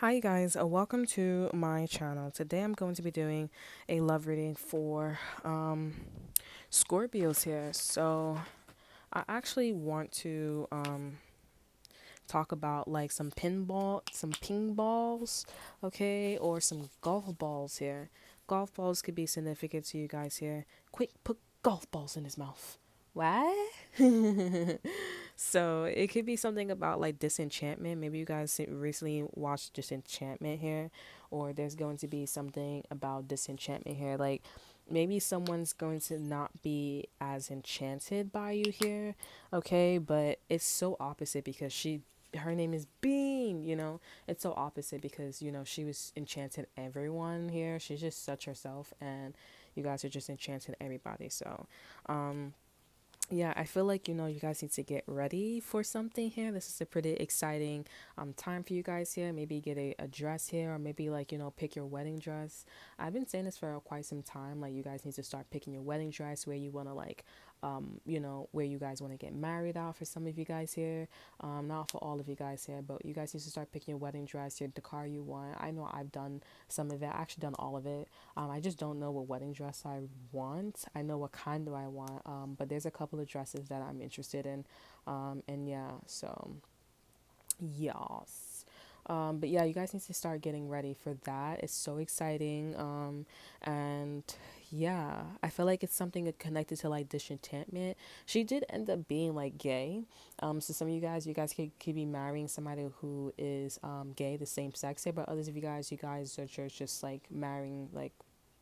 Hi guys, welcome to my channel. Today I'm going to be doing a love reading for Scorpios here. So I actually want to talk about like some ping balls, okay, or some golf balls here. Golf balls could be significant to you guys here. Quick, put golf balls in his mouth. What? So it could be something about like disenchantment. Maybe you guys recently watched Disenchantment here, or there's going to be something about disenchantment here. Like maybe someone's going to not be as enchanted by you here, okay? But it's so opposite because her name is Bean, It's so opposite because, she was enchanting everyone here. She's just such herself, and you guys are just enchanting everybody. So, yeah, I feel like you guys need to get ready for something here. This is a pretty exciting time for you guys here. Maybe get a dress here, or maybe like pick your wedding dress. I've been saying this for quite some time. Like you guys need to start picking your wedding dress, where you want to like where you guys want to get married out for some of you guys here. Not for all of you guys here, but you guys need to start picking your wedding dress, the car you want. I know I've done some of it. I actually done all of it. I just don't know what wedding dress I want. I know what kind do I want. But there's a couple of dresses that I'm interested in. And yeah, so yes. But yeah, you guys need to start getting ready for that. It's so exciting. And yeah, I feel like it's something connected to like disenchantment. She did end up being like gay. So some of you guys could be marrying somebody who is gay, the same sex here. But others of you guys are just like marrying like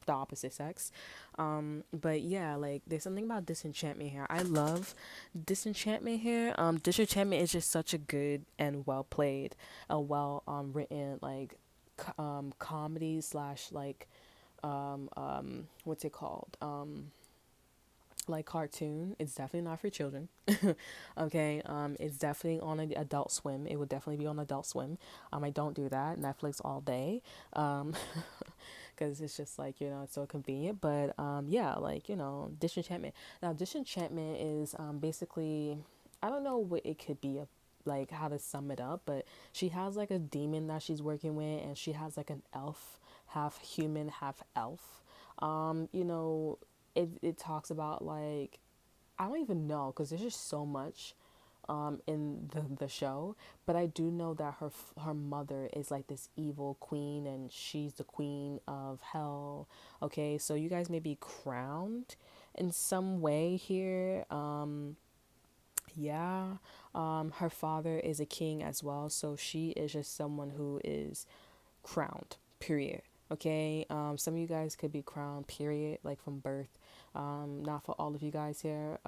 the opposite sex. But yeah, like there's something about disenchantment here. I love disenchantment here. Disenchantment is just such a good and well played, a well written like comedy slash like what's it called? Like cartoon. It's definitely not for children. Okay. It's definitely on an Adult Swim. It would definitely be on Adult Swim. I don't do that. Netflix all day. Um because it's just like it's so convenient. But yeah, like disenchantment. Now disenchantment is basically, I don't know what it could be, like how to sum it up, but she has like a demon that she's working with, and she has like an elf, half human half elf. It talks about like, I don't even know because there's just so much in the show, but I do know that her mother is like this evil queen, and she's the queen of hell. Okay, so you guys may be crowned in some way here. Yeah, her father is a king as well, so she is just someone who is crowned, period. Okay, some of you guys could be crowned, period, like from birth. Not for all of you guys here.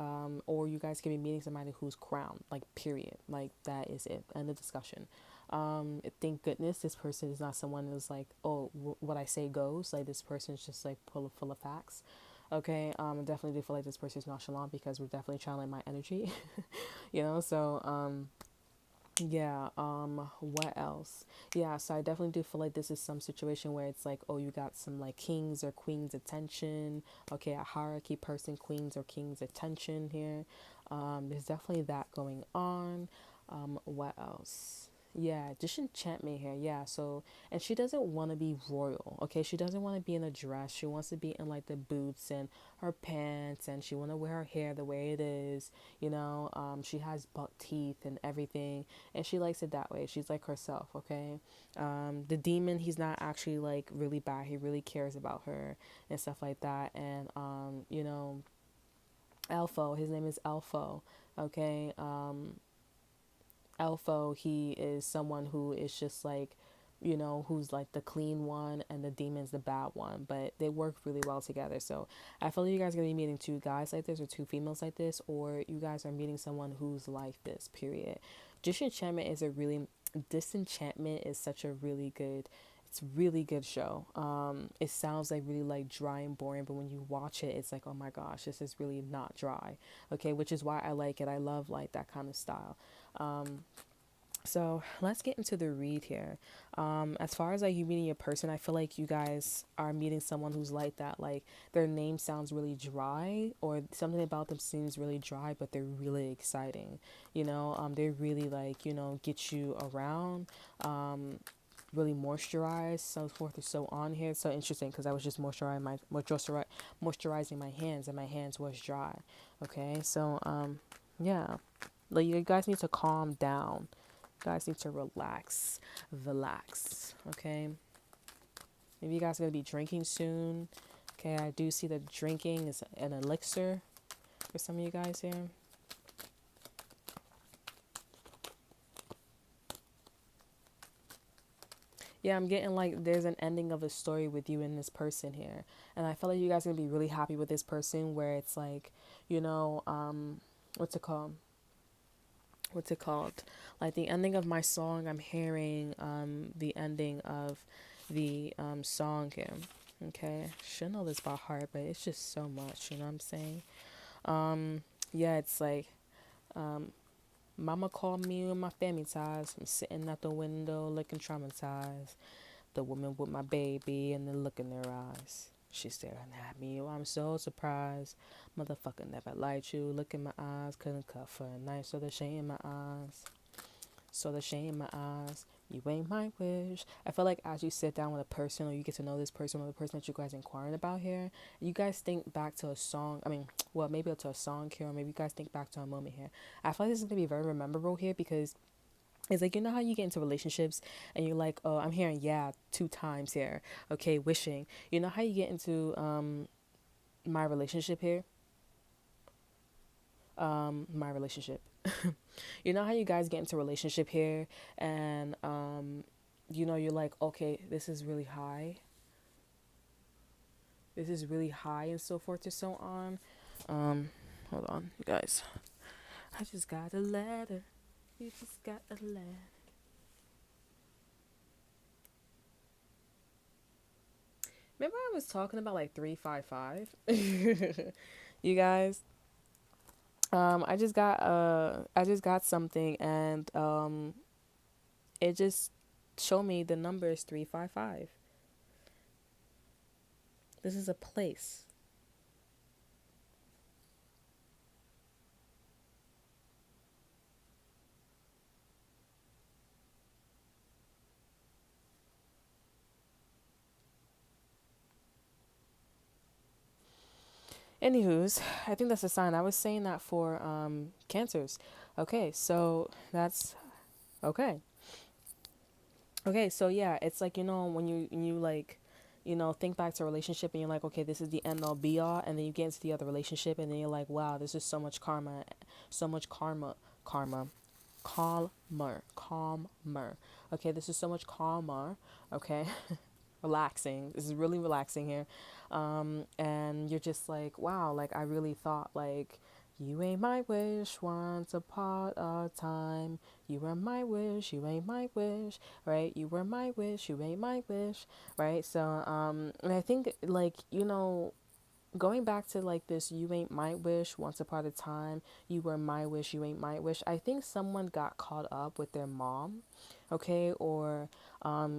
Or you guys could be meeting somebody who's crowned, like period, like that is it. End of discussion. Thank goodness this person is not someone who's like, oh, what I say goes. Like this person is just like full of facts. Okay, I definitely do feel like this person is nonchalant because we're definitely channeling my energy. So yeah, what else? Yeah, so I definitely do feel like this is some situation where it's like, oh, you got some like kings or queens attention. Okay, a hierarchy person, queens or kings attention here. There's definitely that going on. What else? Yeah, disenchantment here. Yeah, so and she doesn't want to be royal. Okay, she doesn't want to be in a dress. She wants to be in like the boots and her pants, and she want to wear her hair the way it is. She has buck teeth and everything, and she likes it that way. She's like herself. Okay, the demon, he's not actually like really bad. He really cares about her and stuff like that. And Elfo, his name is Elfo. Okay, Elfo, he is someone who is just like, who's like the clean one, and the demon's the bad one, but they work really well together. So I feel like you guys are gonna be meeting two guys like this, or two females like this, or you guys are meeting someone who's like this, period. Disenchantment is a really Disenchantment is such a really good, it's really good show. It sounds like really like dry and boring, but when you watch it, it's like, oh my gosh, this is really not dry. Okay, which is why I like it. I love like that kind of style. So let's get into the read here. As far as like you meeting a person, I feel like you guys are meeting someone who's like that. Like their name sounds really dry, or something about them seems really dry, but they're really exciting. They really like get you around. really moisturized, so forth and so on here. It's so interesting because I was just moisturizing my hands, and my hands was dry. Okay, so yeah, like you guys need to calm down. You guys need to relax. Okay, maybe you guys are gonna be drinking soon. Okay, I do see that drinking is an elixir for some of you guys here. Yeah, I'm getting like there's an ending of a story with you and this person here. And I feel like you guys are gonna be really happy with this person where it's like, you know, what's it called? What's it called? Like the ending of my song, I'm hearing the ending of the song here. Okay. Should know this by heart, but it's just so much, you know what I'm saying? Yeah, it's like mama called me with my family ties. I'm sitting at the window looking traumatized. The woman with my baby and the look in their eyes. She's staring at me. Oh, I'm so surprised. Motherfucker never liked you. Look in my eyes. Couldn't cut for a night. So the shame in my eyes. So the shame in my eyes. You ain't my wish. I feel like as you sit down with a person or you get to know this person or the person that you guys inquiring about here, you guys think back to a song. I mean, well, maybe to a song here, or maybe you guys think back to a moment here. I feel like this is going to be very memorable here because it's like, you know how you get into relationships and you're like, oh, I'm hearing yeah 2 times here. Okay, wishing. You know how you get into my relationship here? My relationship. You know how you guys get into a relationship here and you know you're like, okay, this is really high. This is really high and so forth and so on. Hold on, you guys. I just got a letter. You just got a letter. Remember I was talking about like 355? You guys, I just got something and it just showed me the number is 355. This is a place. Anywho's, I think that's a sign. I was saying that for cancers. Okay, so that's okay. Okay, so yeah, it's like, you know, when you like, you know, think back to a relationship and you're like, okay, this is the end all be all, and then you get into the other relationship and then you're like, wow, this is so much karma, so much karma, calmer. Okay, this is so much calmer. Okay, relaxing. This is really relaxing here. And you're just like, wow, like I really thought like you ain't my wish once upon a time. You were my wish, you ain't my wish, right? You were my wish, you ain't my wish, right? So, and I think like, you know, going back to like this you ain't my wish once upon a time, you were my wish, you ain't my wish, I think someone got caught up with their mom, okay, or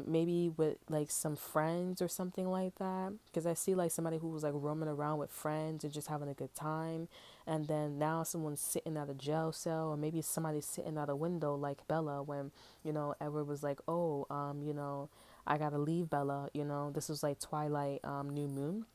maybe with like some friends or something like that, because I see like somebody who was like roaming around with friends and just having a good time, and then now someone's sitting at a jail cell, or maybe somebody's sitting at a window like Bella when, you know, Edward was like, oh, you know, I gotta leave Bella, you know, this was like Twilight, new moon,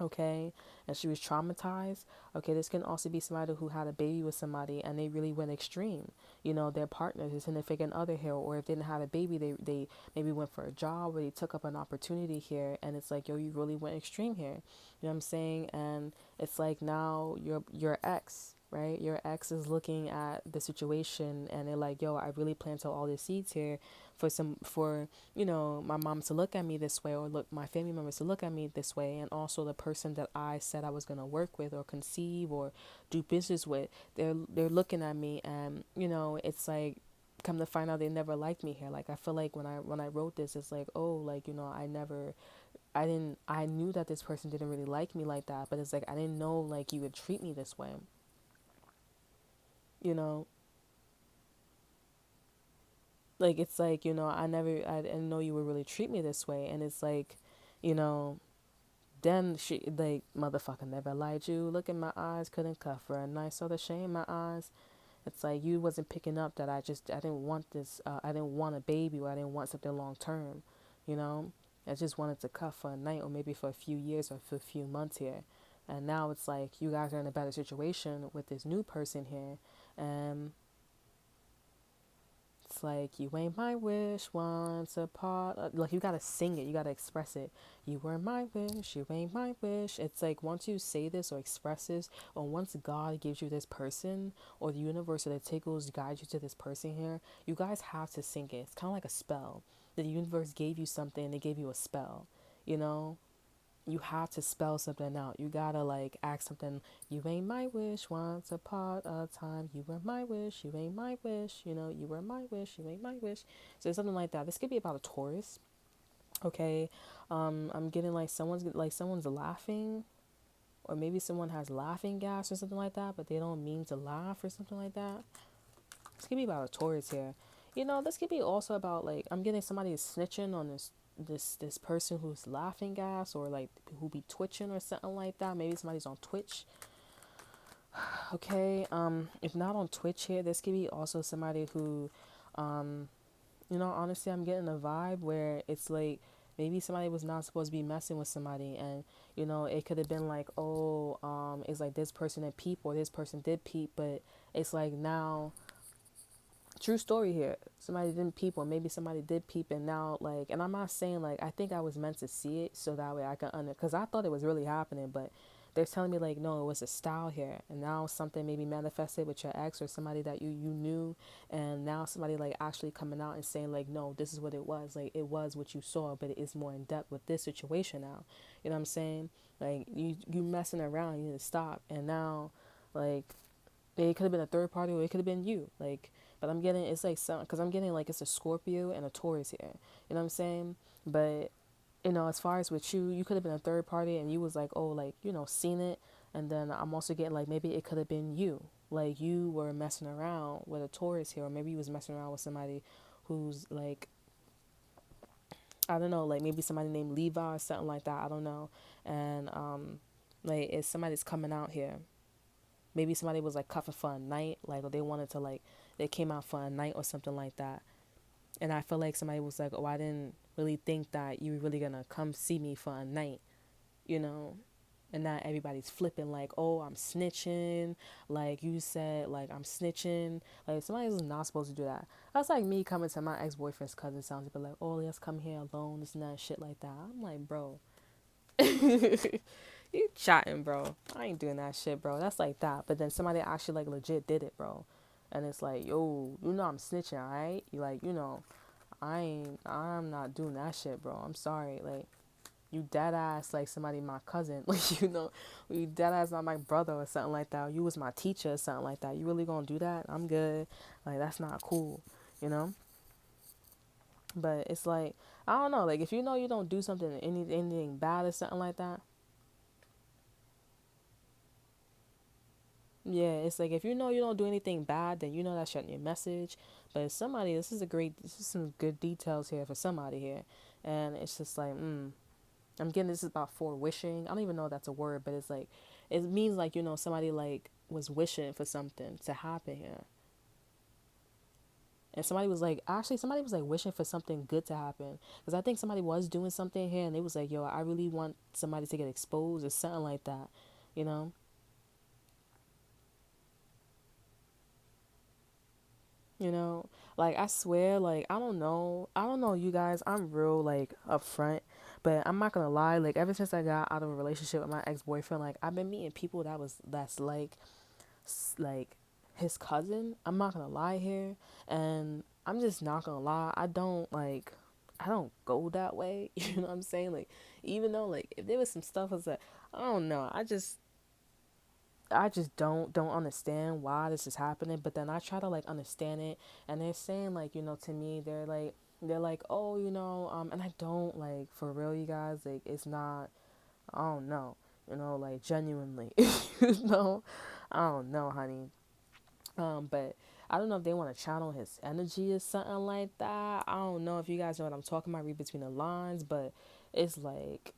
okay, and she was traumatized. Okay, this can also be somebody who had a baby with somebody and they really went extreme, you know, their partner, their significant other here, or if they didn't have a baby, they maybe went for a job or they took up an opportunity here, and it's like, yo, you really went extreme here, you know what I'm saying? And it's like now your ex, right, your ex is looking at the situation and they're like, yo, I really planted all these seeds here for you know, my mom to look at me this way, or look my family members to look at me this way, and also the person that I said I was going to work with or conceive or do business with, they're looking at me, and you know, it's like, come to find out they never liked me here. Like I feel like when I wrote this, it's like, oh, like, you know, I knew that this person didn't really like me like that, but it's like I didn't know like you would treat me this way, you know. Like it's like, you know, I didn't know you would really treat me this way, and it's like, you know, then she like, motherfucker never lied you. Look in my eyes, couldn't cuff her a night, saw the shame in my eyes. It's like you wasn't picking up that I didn't want this, I didn't want a baby, or I didn't want something long term, you know. I just wanted to cut for a night, or maybe for a few years, or for a few months here. And now it's like you guys are in a better situation with this new person here. And it's like, you ain't my wish once apart. Like, you gotta sing it, you gotta express it. You were my wish, you ain't my wish. It's like, once you say this or express this, or once God gives you this person, or the universe or the tickles guide you to this person here, you guys have to sing it. It's kind of like a spell. The universe gave you something, they gave you a spell, you know? You have to spell something out. You gotta like ask something. You ain't my wish once upon a time. You were my wish. You ain't my wish. You know, you were my wish. You ain't my wish. So it's something like that. This could be about a Taurus. Okay. I'm getting like someone's laughing, or maybe someone has laughing gas or something like that, but they don't mean to laugh or something like that. This could be about a Taurus here. You know, this could be also about like, I'm getting somebody snitching on this person who's laughing gas, or like who be twitching or something like that. Maybe somebody's on Twitch. Okay. If not on Twitch here, this could be also somebody who, you know, honestly, I'm getting a vibe where it's like maybe somebody was not supposed to be messing with somebody, and you know, it could have been like, oh, it's like this person did peep, or this person did peep, but it's like now, true story here, somebody didn't peep, or maybe somebody did peep, and now like, and I'm not saying like, I think I was meant to see it so that way I can because I thought it was really happening, but they're telling me like, no, it was a style here, and now something maybe manifested with your ex or somebody that you knew, and now somebody like actually coming out and saying like, no, this is what it was, like it was what you saw, but it is more in depth with this situation now. You know what I'm saying? Like, you messing around, you need to stop. And now, like, it could have been a third party, or it could have been you. Like, but I'm getting, it's like some, because I'm getting like it's a Scorpio and a Taurus here. You know what I'm saying? But you know, as far as with you, you could have been a third party, and you was like, oh, like, you know, seen it. And then I'm also getting like, maybe it could have been you. Like, you were messing around with a Taurus here, or maybe you was messing around with somebody who's like, I don't know, like maybe somebody named Levi or something like that. I don't know. And like, if somebody's coming out here, maybe somebody was like cuffing for a night, like, or they wanted to like, they came out for a night or something like that. And I feel like somebody was like, oh, I didn't really think that you were really gonna come see me for a night, you know. And not everybody's flipping like, oh, I'm snitching, like you said, like I'm snitching. Like, somebody was not supposed to do that. That's like me coming to my ex-boyfriend's cousin's house and be like, oh, let's come here alone, this and that shit like that. I'm like, bro, you chatting, bro. I ain't doing that shit, bro. That's like that. But then somebody actually like legit did it, bro. And it's like, yo, you know I'm snitching, alright? You like, you know, I'm not doing that shit, bro. I'm sorry. Like, you dead ass like somebody my cousin. Like, you know, you dead ass not my brother or something like that. Or you was my teacher or something like that. You really gonna do that? I'm good. Like, that's not cool, you know? But it's like, I don't know, like if you know you don't do something, anything bad or something like that. Yeah, it's like if you know you don't do anything bad, then you know that's your message. But somebody, this is some good details here for somebody here. And it's just like, I'm getting, this is about for wishing. I don't even know if that's a word, but it's like, it means like, you know, somebody like was wishing for something to happen here. And somebody was like, actually, somebody was like wishing for something good to happen. Because I think somebody was doing something here and they was like, yo, I really want somebody to get exposed or something like that, you know? You know, like I swear, like I don't know, you guys. I'm real like upfront, but I'm not gonna lie. Like ever since I got out of a relationship with my ex boyfriend, like I've been meeting people that's like like his cousin. I'm not gonna lie here, and I'm just not gonna lie. I don't go that way. You know what I'm saying? Like, even though like if there was some stuff I was like, I don't know. I just don't understand why this is happening, but then I try to like understand it, and they're saying like, you know, to me they're like, oh, you know, and I don't, like, for real, you guys, like it's not, I don't know, you know, like genuinely, you know, I don't know, honey. But I don't know if they want to channel his energy or something like that. I don't know if you guys know what I'm talking about, read between the lines, but it's like,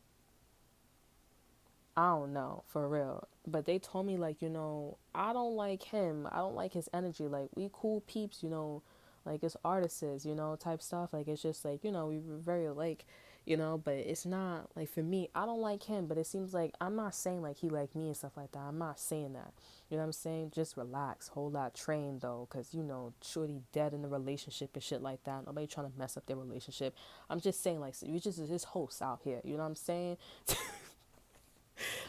I don't know, for real. But they told me, like, I don't like him. I don't like his energy. Like, we cool peeps, like, it's artists, type stuff. Like, it's just like, we were very alike, but it's not, like, for me, I don't like him. But it seems like, I'm not saying, like, he like me and stuff like that. I'm not saying that. You know what I'm saying? Just relax. Whole lot trained, though, because, shorty dead in the relationship and shit like that. Nobody trying to mess up their relationship. I'm just saying, like, so you just hosts out here. You know what I'm saying?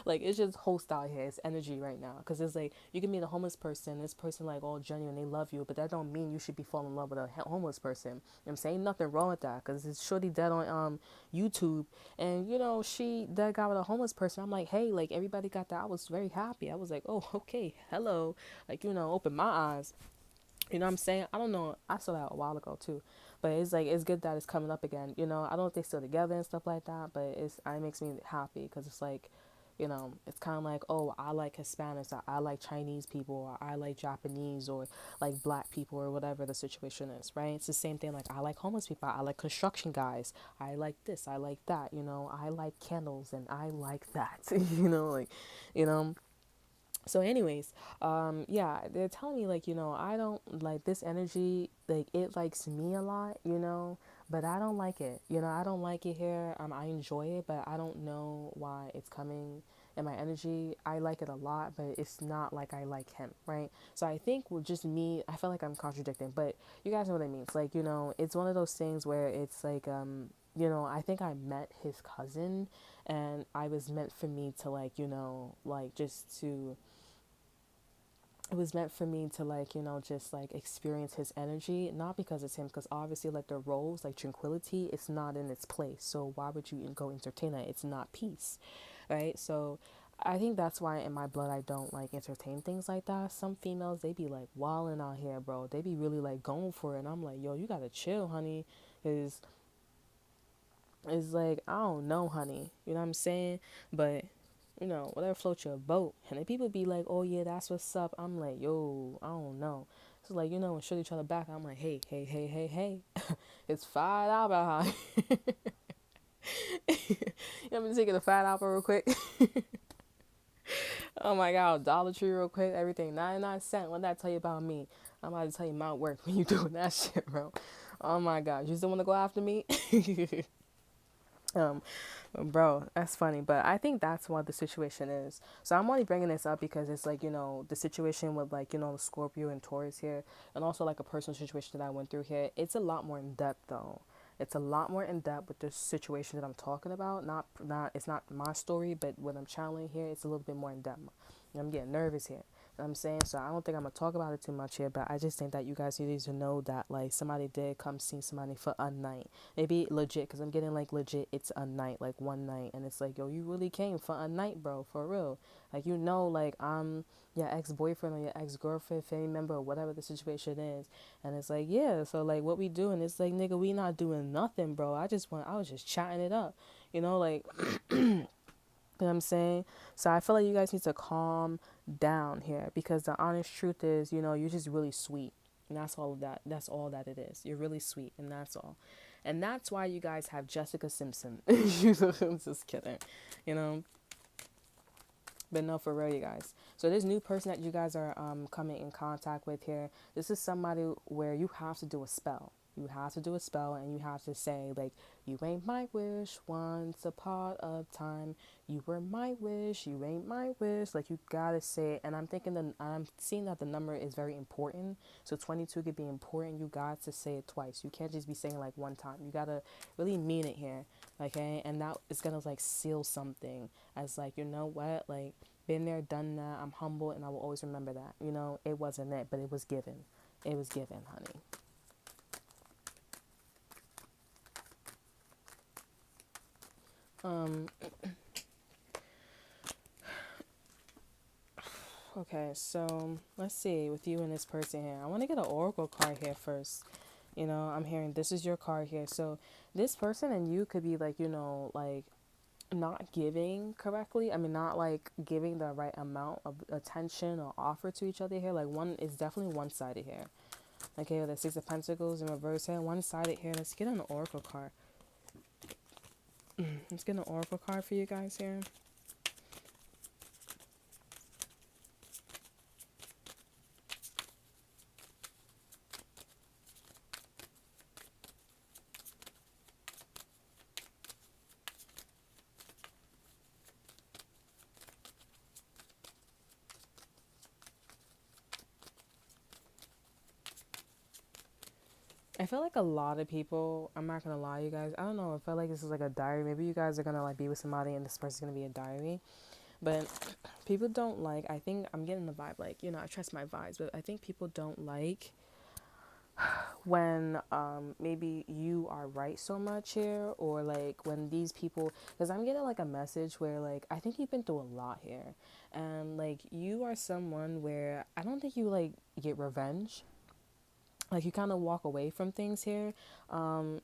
Like, it's just host out here. It's energy right now, because it's like you can meet a homeless person, this person like all genuine, they love you, but that don't mean you should be falling in love with a homeless person. You know what I'm saying? Nothing wrong with that, because it's shorty dead on YouTube, and she that guy with a homeless person. I'm like, hey, like, everybody got that. I was very happy. I was like, oh, okay, hello, like, open my eyes. You know what I'm saying? I don't know. I saw that a while ago too, but it's like, it's good that it's coming up again. I don't know if they're still together and stuff like that, but it makes me happy, because it's like, it's kind of like, oh, I like Hispanics, or I like Chinese people, or I like Japanese, or like black people, or whatever the situation is, right? It's the same thing. Like, I like homeless people, I like construction guys, I like this, I like that. I like candles, and I like that. Like, you know. So anyways, yeah, they're telling me, like, I don't like this energy, like, it likes me a lot, but I don't like it. I don't like it here. I enjoy it, but I don't know why it's coming in my energy. I like it a lot, but it's not like I like him, right? So I think with just me, I feel like I'm contradicting, but you guys know what I mean. It's like, it's one of those things where it's like, I think I met his cousin, and I was meant for me to, like, like, just to, it was meant for me to, like, just like experience his energy, not because it's him, because obviously, like, the roles, like, tranquility, it's not in its place, so why would you go entertain it? It's not peace, right? So I think that's why in my blood I don't like entertain things like that. Some females, they be like wilding out here, bro. They be really like going for it, and I'm like, yo, you gotta chill, honey, because it's like, I don't know, honey, you know what I'm saying? But whatever floats your boat. And then people be like, oh yeah, that's what's up. I'm like, yo, I don't know. So, like, when Shorty try to back, I'm like, hey, hey, hey, hey, hey, it's $5 behind. You want me to take it to $5 real quick? Oh my God, Dollar Tree real quick, everything 99¢. What that tell you about me? I'm about to tell you my work when you doing that shit, bro. Oh my God, you still want to go after me? Um, Bro, that's funny, but I think that's what the situation is. So I'm only bringing this up because it's like, the situation with, like, the Scorpio and Taurus here, and also like a personal situation that I went through here. It's a lot more in depth though. It's a lot more in depth with the situation that I'm talking about. It's not my story, but what I'm channeling here, it's a little bit more in depth. And I'm getting nervous here. You know what I'm saying? So I don't think I'm gonna talk about it too much here, but I just think that you guys need to know that, like, somebody did come see somebody for a night. Maybe legit, because I'm getting, like, legit, it's a night, like, one night. And it's like, yo, you really came for a night, bro, for real. Like, like, I'm your ex-boyfriend or your ex-girlfriend, family member, or whatever the situation is. And it's like, yeah, so, like, what we doing? It's like, nigga, we not doing nothing, bro. I was just chatting it up. Like, you know what I'm saying? So I feel like you guys need to calm down here, because the honest truth is, you're just really sweet. And that's all of that. That's all that it is. You're really sweet, and that's all. And that's why you guys have Jessica Simpson. I'm just kidding. You know? But no, for real, you guys. So this new person that you guys are coming in contact with here, this is somebody where you have to do a spell. You have to do a spell, and you have to say, like, you ain't my wish, once a part of time. You were my wish, you ain't my wish. Like, you gotta say it. And I'm seeing that the number is very important. So 22 could be important. You got to say it twice. You can't just be saying, like, one time. You gotta really mean it here. Okay? And that is gonna, like, seal something as, like, you know what? Like, been there, done that. I'm humble, and I will always remember that. It wasn't it, but it was given. It was given, honey. Okay, so let's see with you and this person here. I want to get an oracle card here first. I'm hearing this is your card here. So this person and you could be, like, like, not giving correctly. I mean, not, like, giving the right amount of attention or offer to each other here. Like, one is definitely one-sided here. Okay, the Six of Pentacles in reverse here, one-sided here. Let's get an oracle card. Let's get an oracle card for you guys here. feel like a lot of people, I'm not gonna lie, you guys. I don't know. I feel like this is like a diary. Maybe you guys are gonna like be with somebody and this person's gonna be a diary. But people don't like, I think I'm getting the vibe, like, you know, I trust my vibes, but I think people don't like when maybe you are right so much here, or like when these people, because I'm getting like a message where like I think you've been through a lot here, and like you are someone where I don't think you like get revenge, like you kind of walk away from things here. um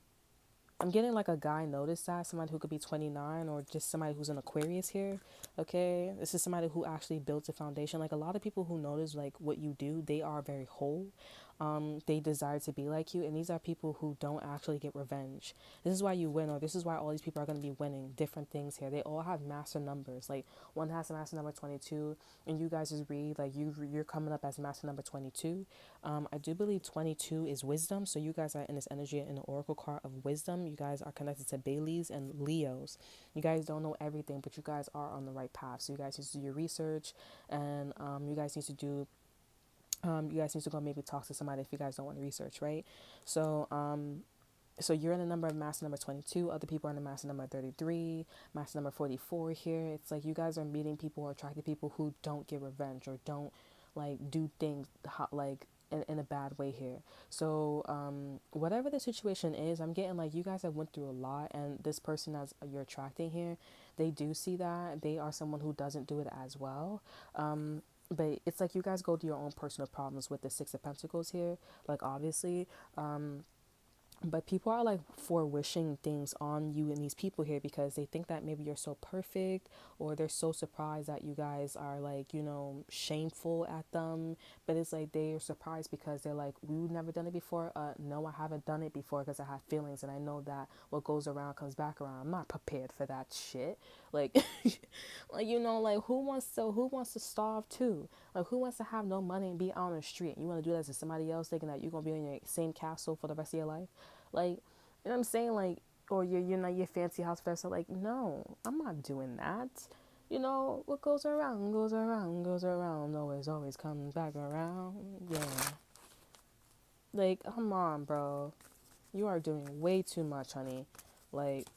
I'm getting like a guy notice that, somebody who could be 29 or just somebody who's an Aquarius here. Okay, this is somebody who actually built a foundation. Like a lot of people who notice like what you do, they are very whole. They desire to be like you, and these are people who don't actually get revenge. This is why you win, or this is why all these people are going to be winning different things here. They all have master numbers. Like one has a master number 22, and you guys just read like you're coming up as master number 22. I do believe 22 is wisdom, so you guys are in this energy in the oracle card of wisdom. You guys are connected to Baileys and Leos. You guys don't know everything, but you guys are on the right path. So you guys need to do your research, and you guys need to do you guys need to go maybe talk to somebody if you guys don't want to research, right? So so you're in the number of master number 22. Other people are in the master number 33, master number 44 here. It's like you guys are meeting people or attracting people who don't get revenge or don't like do things like in a bad way here. So whatever the situation is, I'm getting like you guys have went through a lot, and this person as you're attracting here, they do see that. They are someone who doesn't do it as well. But it's like you guys go through your own personal problems with the Six of Pentacles here, like obviously. But people are like for wishing things on you and these people here because they think that maybe you're so perfect, or they're so surprised that you guys are like, you know, shameful at them. But it's like they're surprised because they're like, we've never done it before. No, I haven't done it before because I have feelings, and I know that what goes around comes back around. I'm not prepared for that shit. Like, like you know, like who wants to starve too? Like who wants to have no money and be out on the street? You want to do that to somebody else, thinking that you're gonna be in your same castle for the rest of your life? Like, you know what I'm saying? Like, or your fancy house vessel. Like, no, I'm not doing that. You know, what goes around, goes around, goes around, always comes back around. Yeah. Like, come on, bro. You are doing way too much, honey. Like,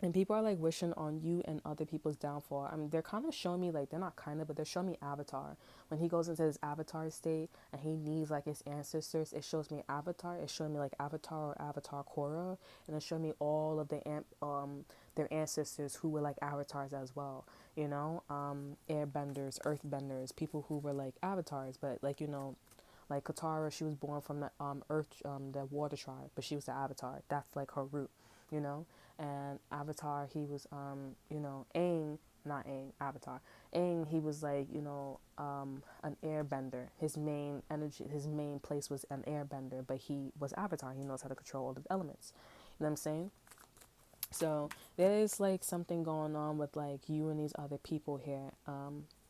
and people are like wishing on you and other people's downfall. I mean, they're kind of showing me, like, they're not kind of, but they're showing me Avatar. When he goes into his Avatar state and he needs like his ancestors, it shows me Avatar. It's showing me like Avatar or Avatar Korra, and it's showing me all of their ancestors who were like avatars as well. You know, airbenders, earthbenders, people who were like avatars, but like you know, like Katara, she was born from the earth, the water tribe, but she was the avatar. That's like her root, you know. And Avatar, he was you know, Aang, not Aang, Avatar. Aang, he was like, you know, an airbender. His main energy, his main place was an airbender, but he was Avatar. He knows how to control all the elements. You know what I'm saying? So there is like something going on with like you and these other people here.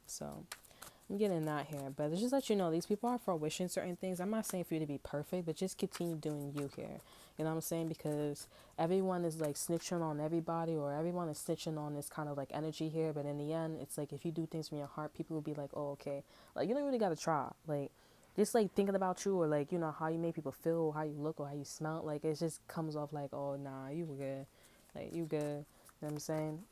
So I'm getting that here, but it's just let you know these people are for wishing certain things. I'm not saying for you to be perfect, but just continue doing you here. You know what I'm saying? Because everyone is like snitching on everybody, or everyone is snitching on this kind of like energy here. But in the end, it's like if you do things from your heart, people will be like, oh, okay. Like you don't really gotta try. Like just like thinking about you, or like you know how you make people feel, or how you look, or how you smell. Like it just comes off like, oh nah, you good. Like you good. You know what I'm saying?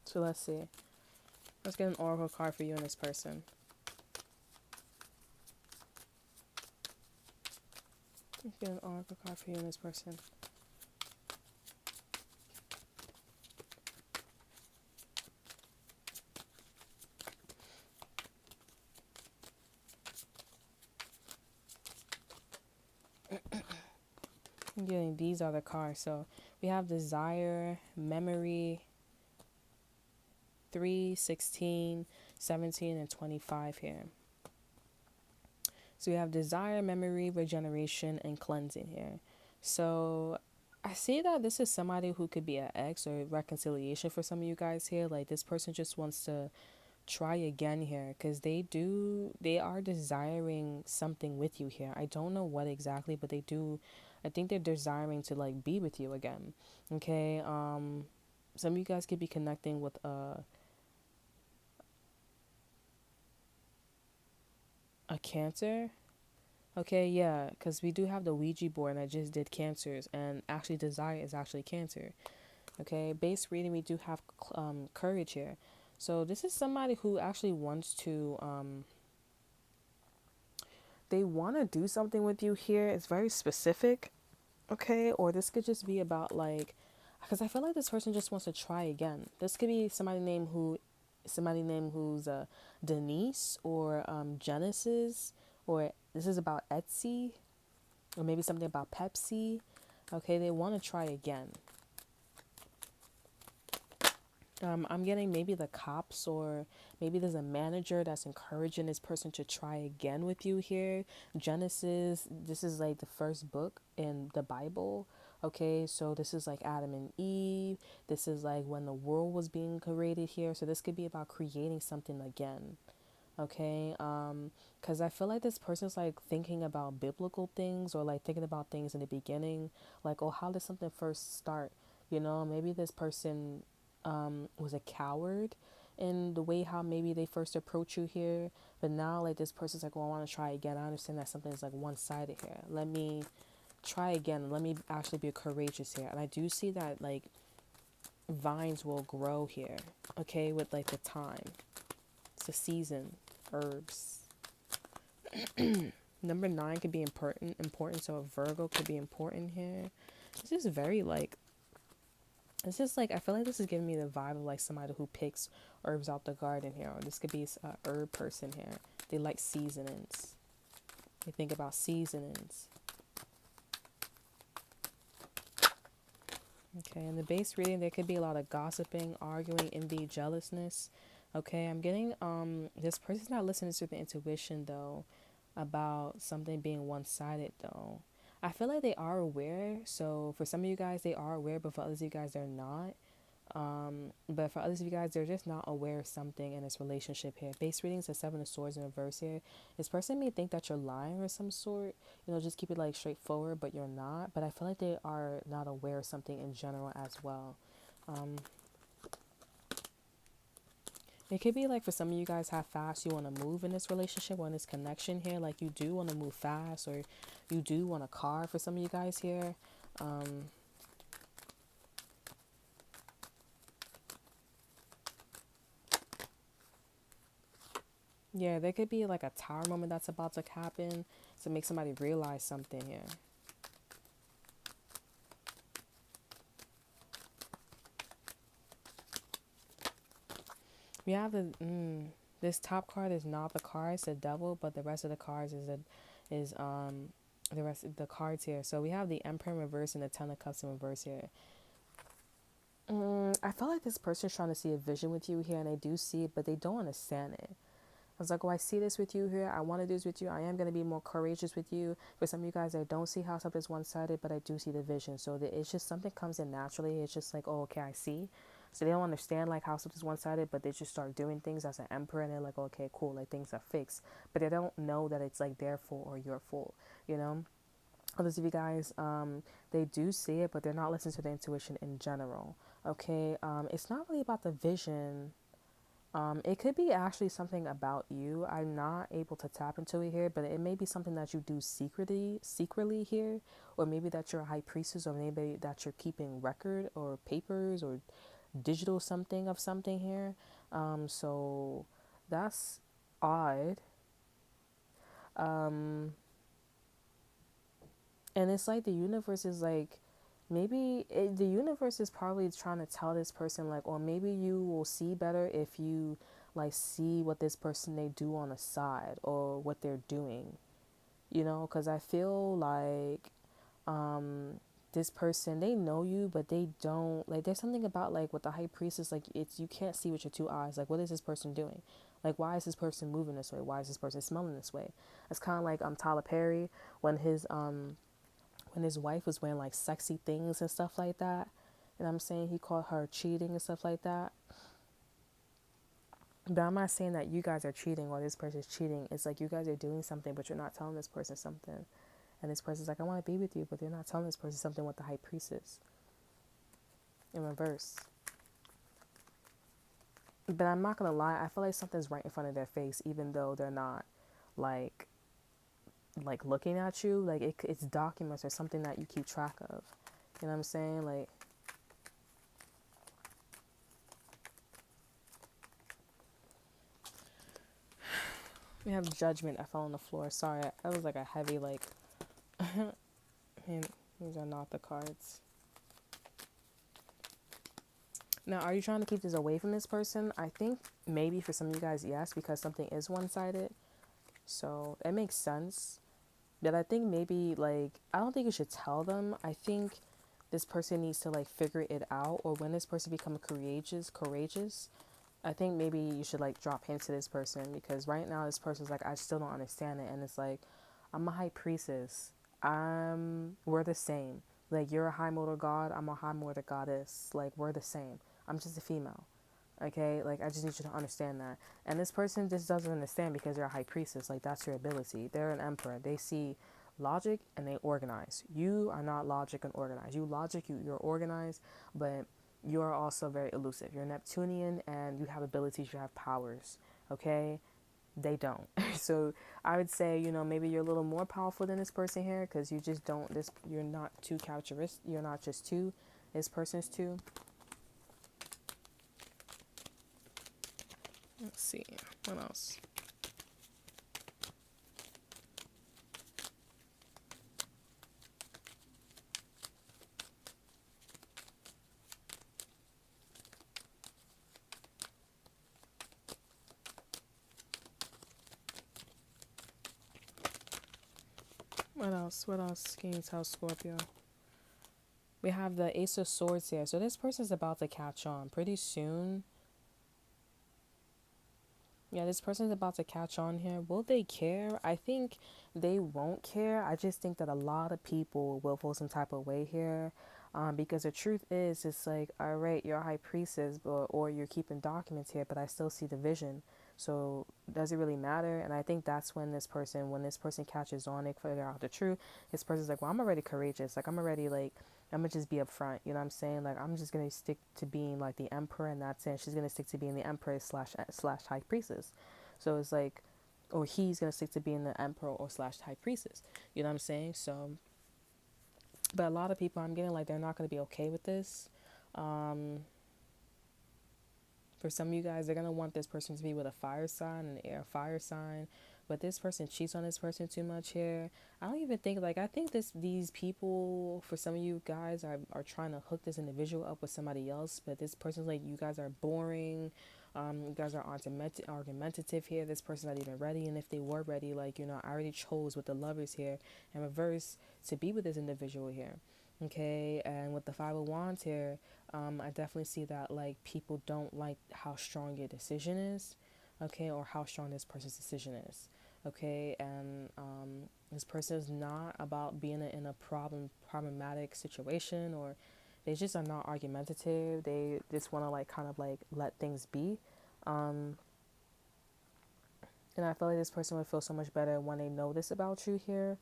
So let's see. Let's get an oracle card for you and this person. Let's get an oracle card for you and this person. I'm getting these are the cards. So we have desire, memory, 3, 16, 17, and 25 here. So we have desire, memory, regeneration, and cleansing here. So I see that this is somebody who could be an ex or reconciliation for some of you guys here. Like this person just wants to try again here because they are desiring something with you here. I don't know what exactly, but they do. I think they're desiring to like be with you again. Okay. Some of you guys could be connecting with A Cancer. Okay, yeah, because we do have the Ouija board, and I just did Cancers, and actually, Desire is actually Cancer. Okay, base reading, we do have Courage here. So, this is somebody who actually wants to, they want to do something with you here. It's very specific, okay? Or this could just be about, like, because I feel like this person just wants to try again. This could be somebody named who's Denise or Genesis, or this is about Etsy, or maybe something about Pepsi. Okay, they want to try again. I'm getting maybe the cops, or maybe there's a manager that's encouraging this person to try again with you here. Genesis, this is like the first book in the Bible. Okay, so this is like Adam and Eve. This is like when the world was being created here. So this could be about creating something again. Okay, because I feel like this person's like thinking about biblical things, or like thinking about things in the beginning, like, oh, how did something first start? Maybe this person was a coward in the way how maybe they first approach you here, but now like this person's like, well, I want to try again. I understand that something is like one-sided here. Let me try again. Let me actually be courageous here. And I do see that like vines will grow here, okay, with like the time. It's a season. Herbs. Number 9 could be important. So a Virgo could be important here. This is very like, it's just like, I feel like this is giving me the vibe of like somebody who picks herbs out the garden here. Or this could be a herb person here. They like seasonings. They think about seasonings. Okay, in the base reading, there could be a lot of gossiping, arguing, envy, jealousness. Okay, I'm getting this person's not listening to the intuition though about something being one-sided though. I feel like they are aware. So for some of you guys, they are aware, but for others of you guys, they're not. But for others of you guys, they're just not aware of something in this relationship here. Base readings, the Seven of Swords in reverse here. This person may think that you're lying or some sort. Just keep it like straightforward, but you're not. But I feel like they are not aware of something in general as well. It could be like for some of you guys how fast you want to move in this relationship or in this connection here. Like you do want to move fast, or you do want a car for some of you guys here. Yeah, there could be like a tower moment that's about to happen to make somebody realize something here. We have this top card is not the card, it's the devil, but the rest of the cards is the rest of the cards here. So we have the Emperor in reverse and the Ten of Cups in reverse here. I feel like this person's trying to see a vision with you here, and they do see it, but they don't understand it. I was like, oh, I see this with you here. I want to do this with you. I am going to be more courageous with you. For some of you guys, I don't see how something's one-sided, but I do see the vision. So it's just something comes in naturally. It's just like, oh, okay, I see. So they don't understand like how something's one-sided, but they just start doing things as an emperor, and they're like, okay, cool, like things are fixed. But they don't know that it's like their fault or your fault, you know? Others of you guys, they do see it, but they're not listening to the intuition in general. Okay, it's not really about the vision. It could be actually something about you. I'm not able to tap into it here, but it may be something that you do secretly here, or maybe that you're a high priestess, or maybe that you're keeping record or papers or digital something of something here. So that's odd. Um, and it's like the universe is like, the universe is probably trying to tell this person like, or maybe you will see better if you like see what this person they do on the side or what they're doing, because I feel like this person, they know you, but they don't, like, there's something about like with the high priestess, like it's, you can't see with your two eyes, like what is this person doing, like why is this person moving this way, why is this person smelling this way. It's kind of like Tyler Perry when his wife was wearing like sexy things and stuff like that. And I'm saying he called her cheating and stuff like that. But I'm not saying that you guys are cheating or this person's cheating. It's like you guys are doing something, but you're not telling this person something. And this person's like, I want to be with you, but they're not telling this person something with the high priestess in reverse. But I'm not going to lie, I feel like something's right in front of their face, even though they're not like looking at you. Like it's documents or something that you keep track of. You know what I'm saying? Like, we have judgment. I fell on the floor. Sorry, that was like a heavy like. And these are not the cards. Now, are you trying to keep this away from this person? I think maybe for some of you guys, yes, because something is one-sided. So it makes sense. But I think maybe like, I don't think you should tell them. I think this person needs to like figure it out, or when this person becomes courageous, I think maybe you should like drop hints to this person, because right now this person's like, I still don't understand it. And it's like, I'm a high priestess. We're the same. Like, you're a high mortal god, I'm a high mortal goddess. Like, we're the same. I'm just a female. Okay? Like, I just need you to understand that. And this person just doesn't understand because you're a high priestess. Like, that's your ability. They're an emperor. They see logic and they organize. You are not logic and organized. You're organized, but you are also very elusive. You're Neptunian and you have abilities, you have powers. Okay? They don't. So I would say, maybe you're a little more powerful than this person here, because you just don't, you're not too characteristic. You're not just two. This person's two. Let's see. What else? What else? What else can you tell Scorpio? We have the Ace of Swords here. So this person's about to catch on pretty soon. Yeah, this person's about to catch on here. Will they care? I think they won't care. I just think that a lot of people will feel some type of way here. Because the truth is, it's like, all right, you're a high priestess, or you're keeping documents here, but I still see the vision. So does it really matter? And I think that's when this person catches on, they figure out the truth. This person's like, well, I'm already courageous. Like, I'm gonna just be upfront. You know what I'm saying? Like, I'm just gonna stick to being like the emperor, and that's it. She's gonna stick to being the emperor slash high priestess. So it's like, or he's gonna stick to being the emperor or slash high priestess. You know what I'm saying? So, but a lot of people, I'm getting like, they're not gonna be okay with this. Um, For some of you guys, they're going to want this person to be with a fire sign, an air fire sign. But this person cheats on this person too much here. I don't even think, like, I think these people, for some of you guys, are trying to hook this individual up with somebody else. But this person's like, you guys are boring. You guys are argumentative here. This person's not even ready. And if they were ready, like, I already chose with the lovers here in reverse to be with this individual here. Okay, and with the Five of Wands here, I definitely see that like people don't like how strong your decision is, okay, or how strong this person's decision is, okay, and this person is not about being in a problematic situation, or they just are not argumentative. They just want to like kind of like let things be, um, and I feel like this person would feel so much better when they know this about you here.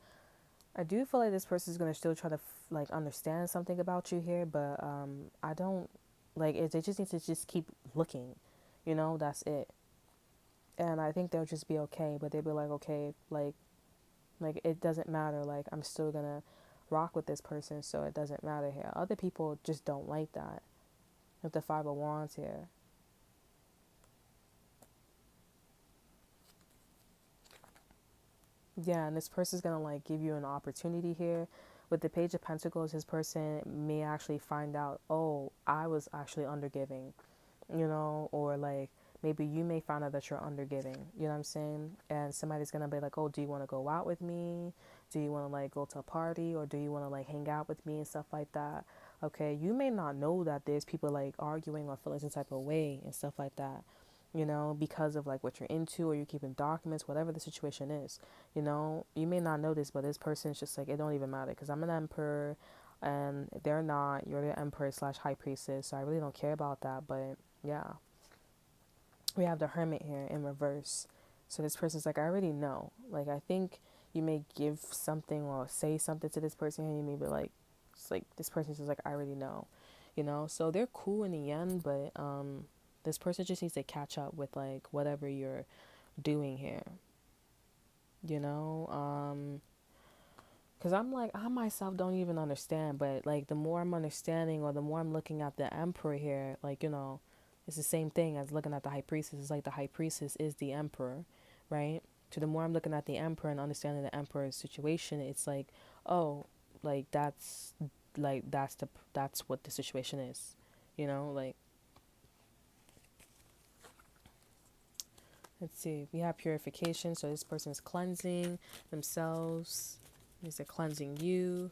I do feel like this person is gonna still try to like understand something about you here, but I don't like it. They just need to just keep looking, That's it. And I think they'll just be okay. But they'll be like, okay, like it doesn't matter. Like I'm still gonna rock with this person, so it doesn't matter here. Other people just don't like that. With the Five of Wands here. Yeah, and this person's gonna like give you an opportunity here. With the Page of Pentacles, this person may actually find out, oh, I was actually undergiving, or like maybe you may find out that you're undergiving, you know what I'm saying? And somebody's gonna be like, oh, do you want to go out with me? Do you want to like go to a party, or do you want to like hang out with me and stuff like that? Okay, you may not know that there's people like arguing or feeling some type of way and stuff like that, because of like what you're into, or you're keeping documents, whatever the situation is. You may not know this, but this person is just like, it don't even matter because I'm an emperor and they're not. You're the emperor slash high priestess, so I really don't care about that. But yeah, we have the Hermit here in reverse. So this person's like, I already know. Like, I think you may give something or say something to this person, and you may be like, it's like this person's just like, I already know, So they're cool in the end, but this person just needs to catch up with like whatever you're doing here. you know? Because I'm like, I myself don't even understand, but like the more I'm understanding or the more I'm looking at the emperor here, like, it's the same thing as looking at the high priestess. It's like the high priestess is the emperor, right? So the more I'm looking at the emperor and understanding the emperor's situation, it's like, oh, like that's what the situation is, like, let's see. We have purification, so this person is cleansing themselves. Means they're cleansing you.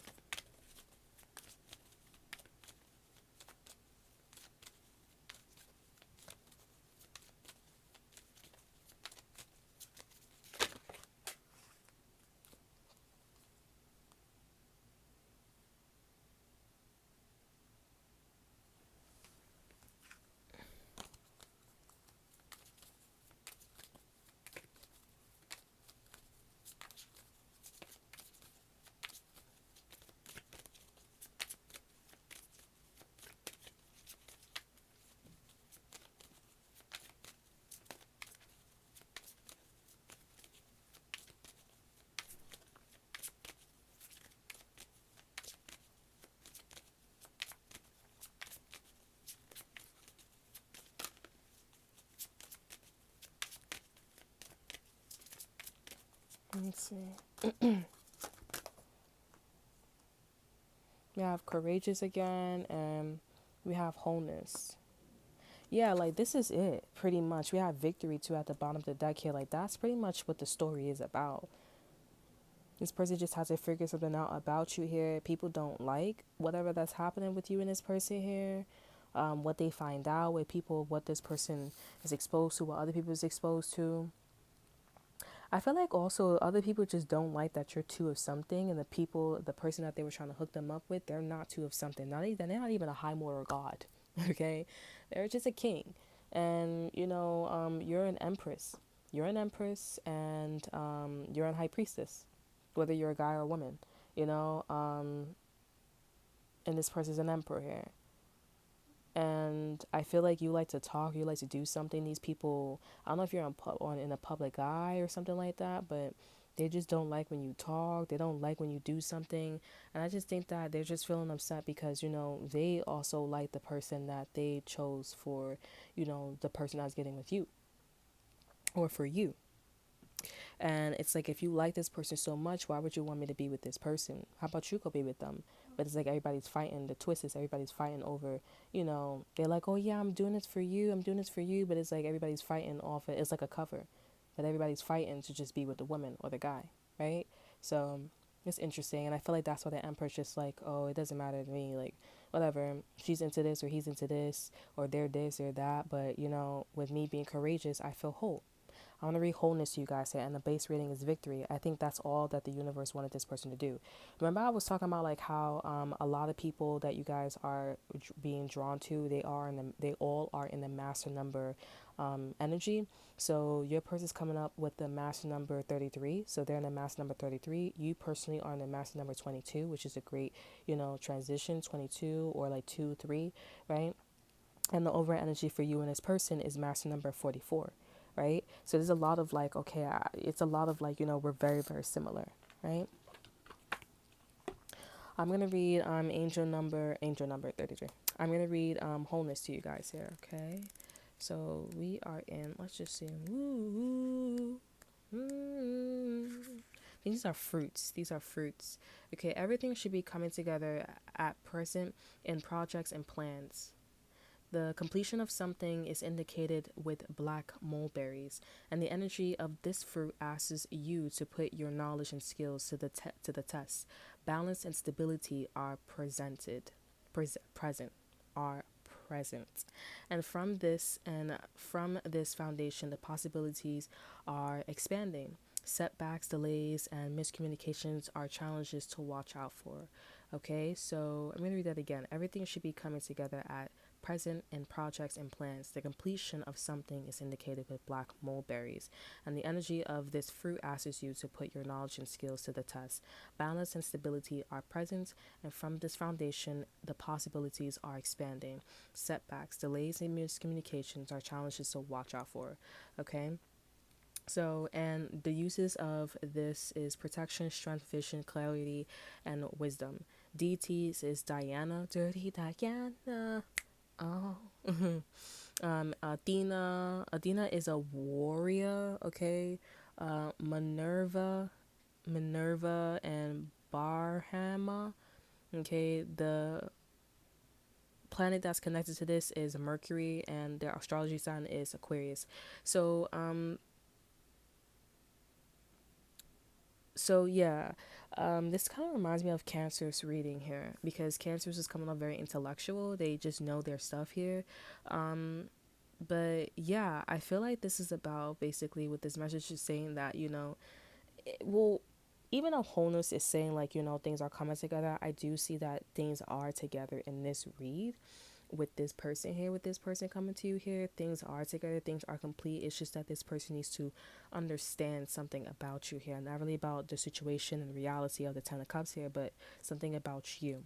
Let's see. We have courageous again, and we have wholeness. Yeah, like this is it, pretty much. We have victory too at the bottom of the deck here. Like that's pretty much what the story is about. This person just has to figure something out about you here. People don't like whatever that's happening with you and this person here. What they find out with people, what this person is exposed to, what other people is exposed to. I feel like also other people just don't like that you're two of something, and the person that they were trying to hook them up with, they're not two of something. They're not even a high moral god, okay? They're just a king, and you're an empress. You're an empress, and you're a high priestess, whether you're a guy or a woman, you know. And this person's an emperor here. And I feel like you like to talk, you like to do something. These people, I don't know if you're in a public eye or something like that, but they just don't like when you talk. They don't like when you do something. And I just think that they're just feeling upset because, they also like the person that they chose for, the person that's getting with you or for you. And it's like, if you like this person so much, why would you want me to be with this person? How about you go be with them? But it's like everybody's fighting. The twist is everybody's fighting over, they're like, oh yeah, I'm doing this for you. I'm doing this for you. But it's like everybody's fighting off it. It's like a cover. But everybody's fighting to just be with the woman or the guy, right? So it's interesting. And I feel like that's why the Emperor's just like, oh, it doesn't matter to me. Like, whatever. She's into this or he's into this or they're this or that. But, with me being courageous, I feel whole. I want to read wholeness to you guys here, and the base reading is victory. I think that's all that the universe wanted this person to do. Remember, I was talking about like how a lot of people that you guys are being drawn to, they all are in the master number energy. So your person's coming up with the master number 33. So they're in the master number 33. You personally are in the master number 22, which is a great, transition, 22 or like 2, 3, right? And the overall energy for you and this person is master number 44, right? So there's a lot of like, okay, it's a lot of like, we're very, very similar, right? I'm going to read angel number 33. I'm going to read wholeness to you guys here, okay? So we are in, let's just see. Woo, woo. These are fruits. These are fruits. Okay, everything should be coming together at present in projects and plans. The completion of something is indicated with black mulberries, and the energy of this fruit asks you to put your knowledge and skills to the test. Balance and stability are present, are present, and from this foundation, the possibilities are expanding. Setbacks, delays, and miscommunications are challenges to watch out for. Okay, so I'm going to read that again. Everything should be coming together at present in projects and plans. The completion of something is indicated with black mulberries, and the energy of this fruit asks you to put your knowledge and skills to the test. Balance and stability are present, and from this foundation, the possibilities are expanding. Setbacks, delays, and miscommunications are challenges to watch out for. Okay? So, and the uses of this is protection, strength, vision, clarity, and wisdom. Deities is Diana, dirty Diana. Oh. Athena is a warrior, okay? Minerva and Barhama, okay? The planet that's connected to this is Mercury, and their astrology sign is Aquarius. So, yeah, this kind of reminds me of Cancer's reading here because Cancer's is coming off very intellectual. They just know their stuff here. But yeah, I feel like this is about basically what this message is saying that, well, even though wholeness is saying like, things are coming together, I do see that things are together in this read with this person here, with this person coming to you here. Things are together, things are complete. It's just that this person needs to understand something about you here, not really about the situation and reality of the Ten of Cups here, but something about you.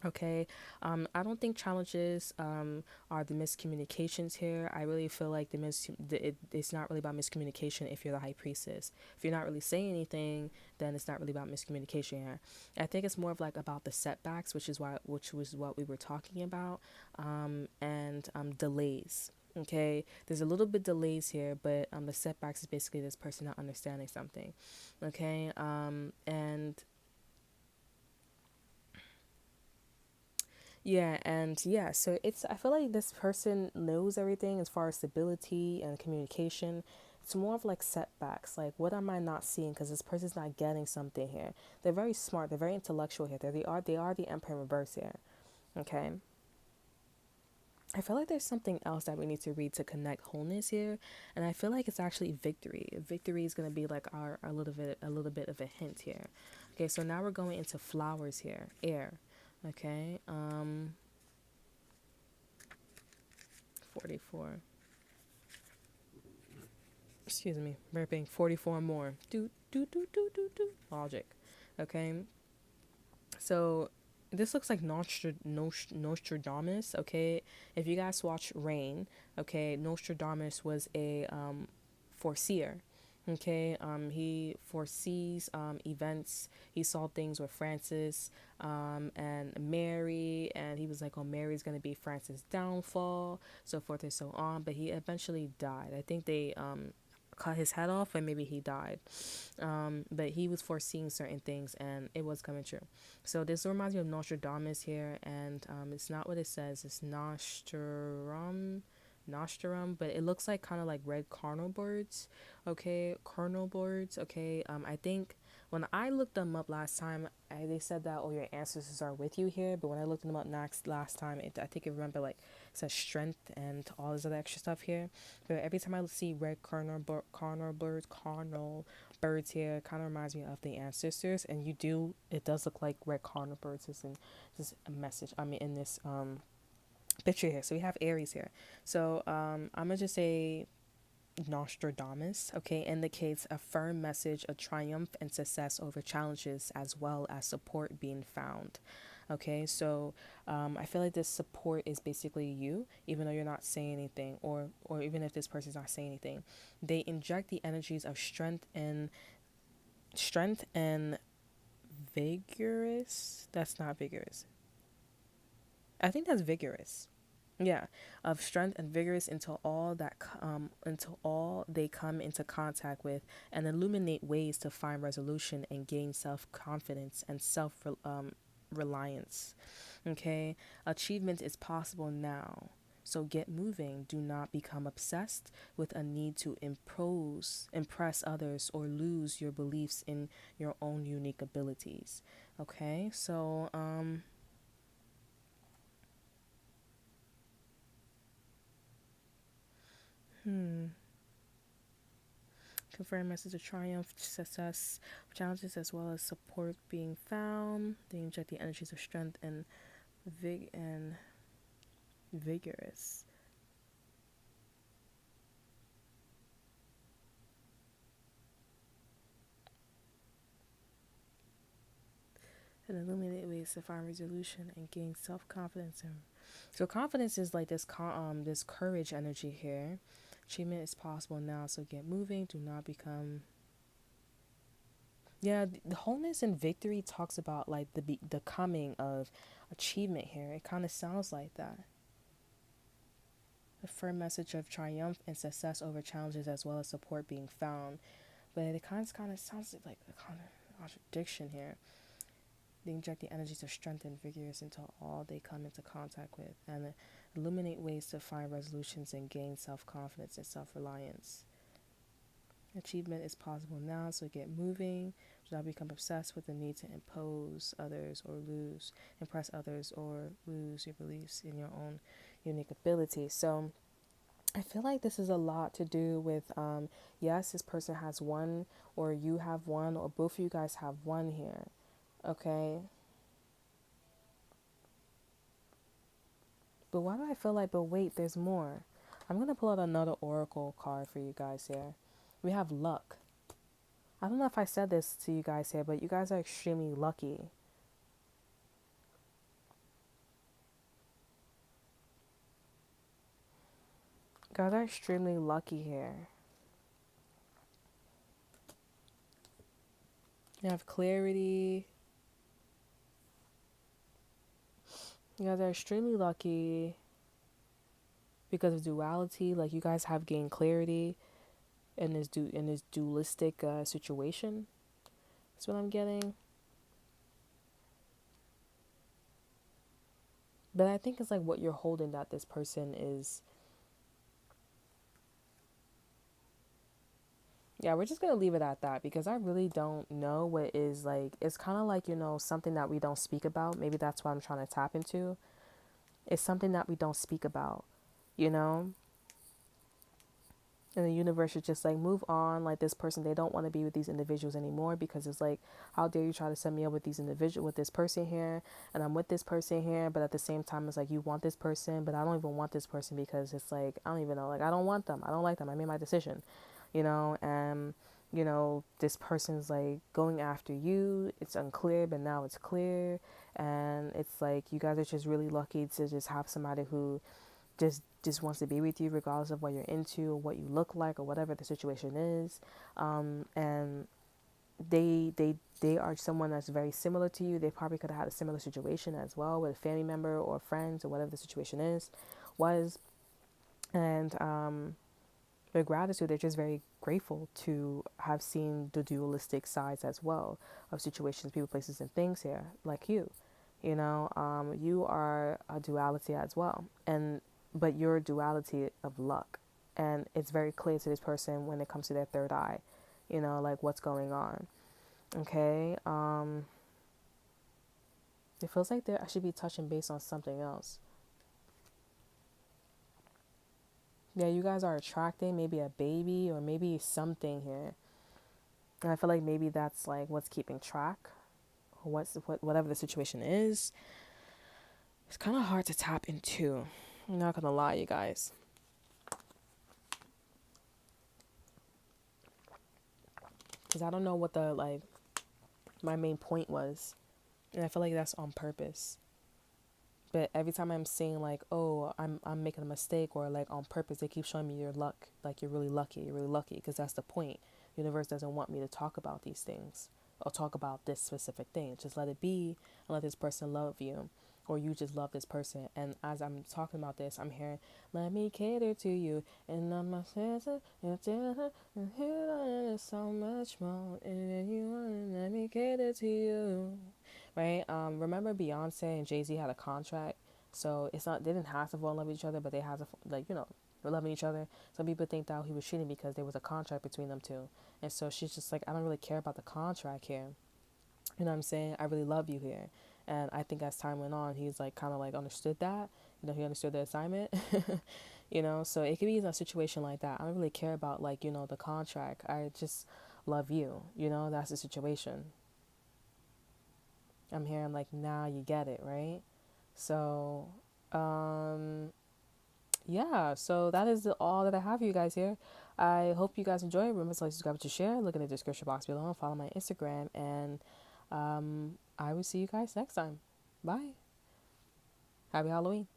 Okay, I don't think challenges are the miscommunications here. I really feel like it's not really about miscommunication if you're the high priestess. If you're not really saying anything, then it's not really about miscommunication here. I think it's more of like about the setbacks, which was what we were talking about, and delays. Okay, there's a little bit delays here, but the setbacks is basically this person not understanding something. Okay, and yeah, and yeah, so I feel like this person knows everything as far as stability and communication. It's more of like setbacks. Like, what am I not seeing? Because this person's not getting something here. They're very smart. They're very intellectual here. They are the Emperor in reverse here. Okay. I feel like there's something else that we need to read to connect wholeness here, and I feel like it's actually victory. Victory is gonna be like our little bit of a hint here. Okay, so now we're going into flowers here, air. Okay, 44. Excuse me, burping. 44 more. Do. Logic. Okay, so this looks like Nostradamus. Okay, if you guys watch Rain, okay, Nostradamus was a foreseer. Okay, he foresees events. He saw things with Francis and Mary, and he was like, "Oh, Mary's gonna be Francis' downfall," so forth and so on. But he eventually died. I think they cut his head off, and maybe he died. But he was foreseeing certain things, and it was coming true. So this reminds me of Nostradamus here, and it's not what it says. It's Nostrum, but it looks like kind of like red cardinal birds. Okay, cardinal birds. Okay, I think when I looked them up last time, they said that your ancestors are with you here. But when I looked them up last time, I think I remember like it says strength and all this other extra stuff here. But every time I see red cardinal birds here, it kind of reminds me of the ancestors. And it does look like red cardinal birds is in this message. I mean, in this picture here. So we have Aries here. So I'm gonna just say Nostradamus, okay, indicates a firm message of triumph and success over challenges as well as support being found. Okay, so I feel like this support is basically you, even though you're not saying anything, or even if this person's not saying anything, they inject the energies of strength and vigorous. That's not vigorous. I think that's vigorous. Yeah, of strength and vigorous until all they come into contact with, and illuminate ways to find resolution and gain self confidence and reliance. Okay, achievement is possible now. So get moving. Do not become obsessed with a need to impress others, or lose your beliefs in your own unique abilities. Okay, so confirm message of triumph, success, challenges as well as support being found. They inject the energies of strength and vigorous. And illuminate ways to find resolution and gain self confidence. And so confidence is like this courage energy here. Achievement is possible now, so get moving. Do not become. Yeah, the wholeness and victory talks about like the coming of achievement here. It kind of sounds like that. A firm message of triumph and success over challenges, as well as support being found. But it kind of sounds like a kind of contradiction here. They inject the energies of strength and vigorous into all they come into contact with, and illuminate ways to find resolutions and gain self-confidence and self-reliance. Achievement is possible now, so get moving. Do not become obsessed with the need to impress others, or lose your beliefs in your own unique ability. So I feel like this is a lot to do with, yes, this person has one, or you have one, or both of you guys have one here. Okay. But why do I feel like, but wait, there's more? I'm going to pull out another oracle card for you guys here. We have luck. I don't know if I said this to you guys here, but you guys are extremely lucky. You guys are extremely lucky here. You have clarity. You guys are extremely lucky because of duality. Like, you guys have gained clarity in this dualistic situation. That's what I'm getting. But I think it's like what you're holding that this person is. Yeah, we're just going to leave it at that because I really don't know what is like. It's kind of like, something that we don't speak about. Maybe that's what I'm trying to tap into. It's something that we don't speak about, you know? And the universe is just like, move on. Like, this person, they don't want to be with these individuals anymore because it's like, how dare you try to set me up with with this person here, and I'm with this person here, but at the same time it's like, you want this person, but I don't even want this person because it's like, I don't even know, like, I don't want them, I don't like them, I made my decision, and this person's like going after you. It's unclear, but now it's clear, and it's like you guys are just really lucky to just have somebody who just wants to be with you regardless of what you're into or what you look like or whatever the situation is, and they are someone that's very similar to you. They probably could have had a similar situation as well with a family member or friends or whatever the situation was, and their gratitude, they're just very grateful to have seen the dualistic sides as well of situations, people, places, and things here, like you. You are a duality as well, but you're a duality of luck, and it's very clear to this person when it comes to their third eye, like what's going on. Okay, it feels like I should be touching base on something else. Yeah, you guys are attracting maybe a baby or maybe something here. And I feel like maybe that's like what's keeping track, or whatever the situation is. It's kind of hard to tap into. I'm not gonna lie, you guys. Because I don't know what my main point was. And I feel like that's on purpose. But every time I'm saying like, oh, I'm making a mistake, or like on purpose, they keep showing me your luck. Like, you're really lucky, because that's the point. The universe doesn't want me to talk about these things or talk about this specific thing. Just let it be and let this person love you, or you just love this person. And as I'm talking about this, I'm hearing, let me cater to you, and I'm a sister, and so much more, and you want to let me cater to you. Right? Remember Beyonce and Jay-Z had a contract, so it's not, they didn't have to fall in love with each other, but they had to, like, we're loving each other. Some people think that he was cheating because there was a contract between them two, and so she's just like, I don't really care about the contract here. You know what I'm saying? I really love you here. And I think as time went on, he's like kind of like understood that. He understood the assignment. So it could be in a situation like that. I don't really care about like, the contract. I just love you. That's the situation. I'm hearing like, now you get it, right? So, yeah, so that is all that I have for you guys here. I hope you guys enjoy. Remember to like, subscribe, to share. Look in the description box below and follow my Instagram. And I will see you guys next time. Bye. Happy Halloween.